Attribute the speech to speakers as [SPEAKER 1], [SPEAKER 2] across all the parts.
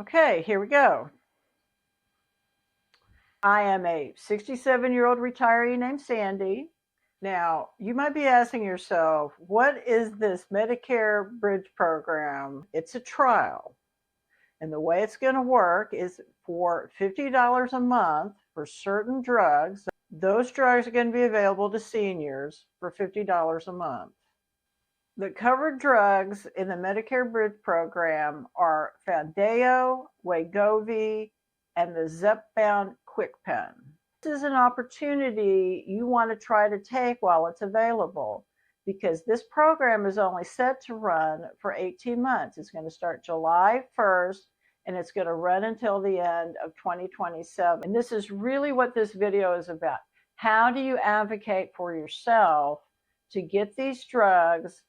[SPEAKER 1] Okay, here we go. I am a 67-year-old retiree named Sandy. Now, you might be asking yourself, what is this Medicare Bridge Program? It's a trial. And the way it's going to work is for $50 a month for certain drugs. Those drugs are going to be available to seniors for $50 a month. The covered drugs in the Medicare Bridge Program are Foundayo, Wegovy, and the Zepbound KwikPen. This is an opportunity you want to try to take while it's available, because this program is only set to run for 18 months. It's going to start July 1st and it's going to run until the end of 2027. And this is really what this video is about. How do you advocate for yourself to get these drugs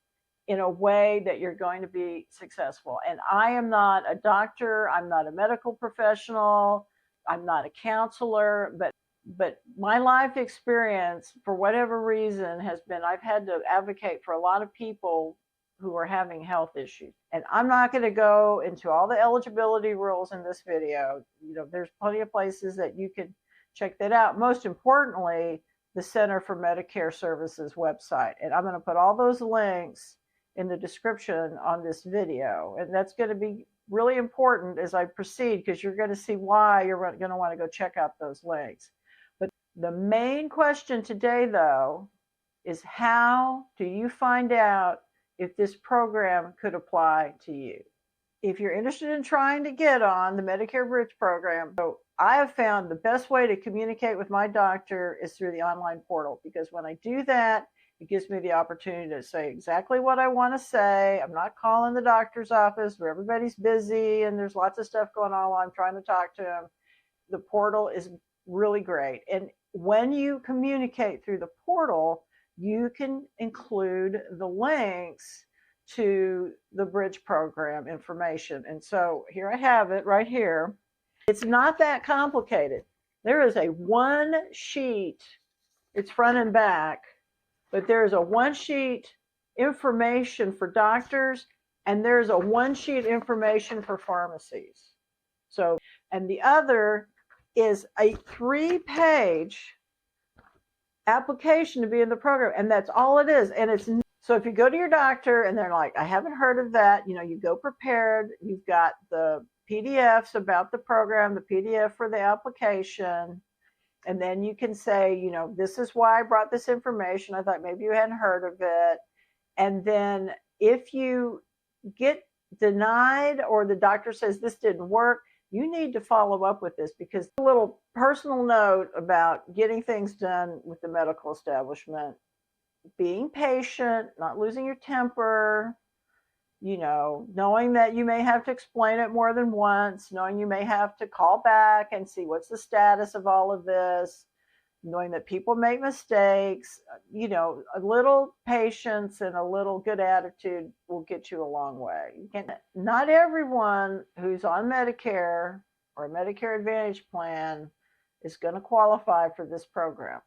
[SPEAKER 1] in a way that you're going to be successful? And I am not a doctor, I'm not a medical professional, I'm not a counselor, but my life experience, for whatever reason, has been I've had to advocate for a lot of people who are having health issues. And I'm not going to go into all the eligibility rules in this video. There's plenty of places that you could check that out. Most importantly, the Center for Medicare Services website. And I'm going to put all those links in the description on this video. And that's going to be really important as I proceed, because you're going to see why you're going to want to go check out those links. But the main question today, though, is how do you find out if this program could apply to you? If you're interested in trying to get on the Medicare Bridge Program, so I have found the best way to communicate with my doctor is through the online portal, because when I do that, it gives me the opportunity to say exactly what I want to say. I'm not calling the doctor's office where everybody's busy and there's lots of stuff going on while I'm trying to talk to them. The portal is really great. And when you communicate through the portal, you can include the links to the Bridge Program information. And so here I have it right here. It's not that complicated. There is a one sheet, it's front and back, but there's a one sheet information for doctors and there's a one sheet information for pharmacies. So, and the other is a 3-page application to be in the program, and that's all it is. And it's so if you go to your doctor and they're like, I haven't heard of that, you go prepared. You've got the PDFs about the program, the PDF for the application. And then you can say, this is why I brought this information. I thought maybe you hadn't heard of it. And then if you get denied or the doctor says this didn't work, you need to follow up with this, because a little personal note about getting things done with the medical establishment: being patient, not losing your temper, knowing that you may have to explain it more than once, knowing you may have to call back and see what's the status of all of this, knowing that people make mistakes. A little patience and a little good attitude will get you a long way. Not everyone who's on Medicare or a Medicare Advantage plan is going to qualify for this program.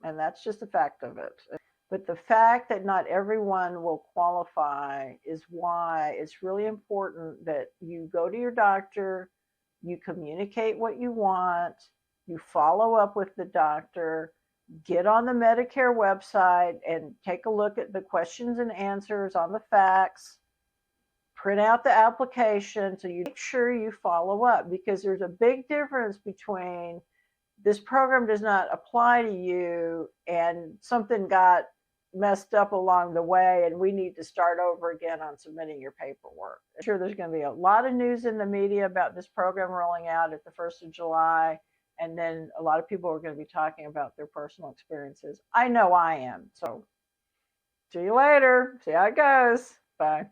[SPEAKER 1] And that's just a fact of it. But the fact that not everyone will qualify is why it's really important that you go to your doctor, you communicate what you want, you follow up with the doctor, get on the Medicare website and take a look at the questions and answers on the facts, print out the application, so you make sure you follow up, because there's a big difference between this program does not apply to you and something got messed up along the way and we need to start over again on submitting your paperwork. I'm sure there's going to be a lot of news in the media about this program rolling out at the 1st of July, and then a lot of people are going to be talking about their personal experiences. I know I am. So see you later. See how it goes. Bye.